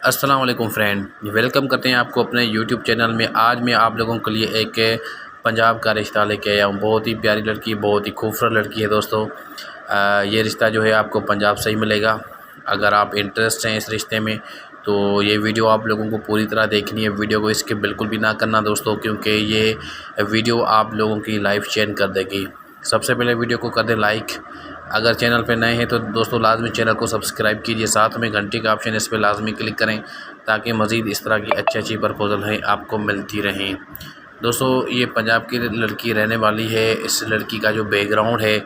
अस्सलाम वालेकुम friend, welcome करते हैं आपको अपने यूट्यूब चैनल में। आज मैं आप लोगों के लिए एक पंजाब का रिश्ता लेके आया हूँ। बहुत ही प्यारी लड़की, बहुत ही खूबसूरत लड़की है दोस्तों। ये रिश्ता जो है आपको पंजाब से ही मिलेगा। अगर आप इंटरेस्ट हैं इस रिश्ते में तो ये वीडियो आप लोगों को पूरी तरह देखनी है। वीडियो को स्किप बिल्कुल भी ना करना दोस्तों, क्योंकि ये वीडियो आप लोगों की लाइफ चेंज कर देगी। सबसे पहले वीडियो को कर दें लाइक। अगर चैनल पे नए हैं तो दोस्तों लाजमी चैनल को सब्सक्राइब कीजिए, साथ में घंटी का ऑप्शन इस पर लाजमी क्लिक करें ताकि मज़ीद इस तरह की अच्छी प्रपोजल हैं आपको मिलती रहें। दोस्तों ये पंजाब की लड़की रहने वाली है। इस लड़की का जो बैकग्राउंड है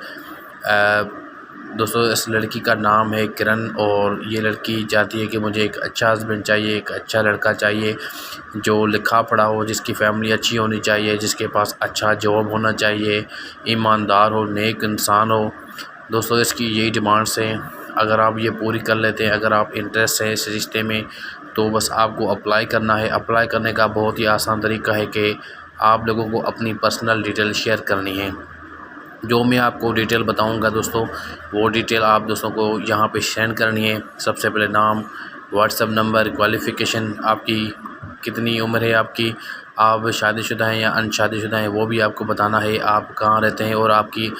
दोस्तों, इस लड़की का नाम है किरण, और ये लड़की चाहती है कि मुझे एक अच्छा हस्बैंड चाहिए, एक अच्छा लड़का चाहिए जो लिखा पढ़ा हो, जिसकी फ़ैमिली अच्छी होनी चाहिए, जिसके पास अच्छा जॉब होना चाहिए, ईमानदार हो, नेक इंसान हो। दोस्तों इसकी यही डिमांड्स हैं। अगर आप ये पूरी कर लेते हैं, अगर आप इंटरेस्ट है इस रिश्ते में, तो बस आपको अप्लाई करना है। अप्लाई करने का बहुत ही आसान तरीका है कि आप लोगों को अपनी पर्सनल डिटेल शेयर करनी है। जो मैं आपको डिटेल बताऊंगा दोस्तों, वो डिटेल आप दोस्तों को यहाँ पे सेंड करनी है। सबसे पहले नाम, व्हाट्सएप नंबर, क्वालिफ़िकेशन, आपकी कितनी उम्र है आपकी, आप शादीशुदा हैं या अनशादीशुदा हैं वो भी आपको बताना है, आप कहाँ रहते हैं और आपकी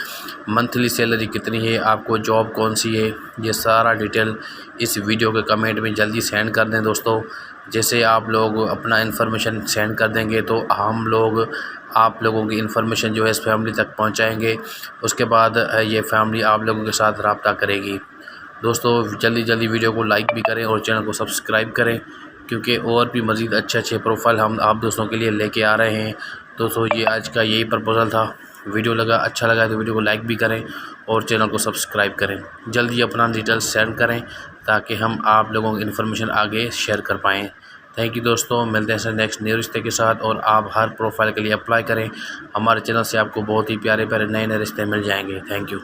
मंथली सैलरी कितनी है, आपको जॉब कौन सी है। ये सारा डिटेल इस वीडियो के कमेंट में जल्दी सेंड कर दें दोस्तों। जैसे आप लोग अपना इन्फॉर्मेशन सेंड कर देंगे तो हम लोग आप लोगों की इन्फॉर्मेशन जो है इस फैमिली तक पहुंचाएंगे। उसके बाद ये फैमिली आप लोगों के साथ रब्ता करेगी। दोस्तों जल्दी वीडियो को लाइक भी करें और चैनल को सब्सक्राइब करें, क्योंकि और भी मज़ीद अच्छे प्रोफाइल हम आप दोस्तों के लिए लेके आ रहे हैं। दोस्तों ये आज का यही प्रपोजल था। वीडियो अच्छा लगा तो वीडियो को लाइक भी करें और चैनल को सब्सक्राइब करें। जल्दी अपना डिटेल्स सेंड करें ताकि हम आप लोगों की इन्फॉर्मेशन आगे शेयर कर पाएँ। थैंक यू दोस्तों, मिलते हैं नेक्स्ट न्यू रिश्ते के साथ। और आप हर प्रोफाइल के लिए अप्लाई करें। हमारे चैनल से आपको बहुत ही प्यारे नए रिश्ते मिल जाएंगे। Thank you.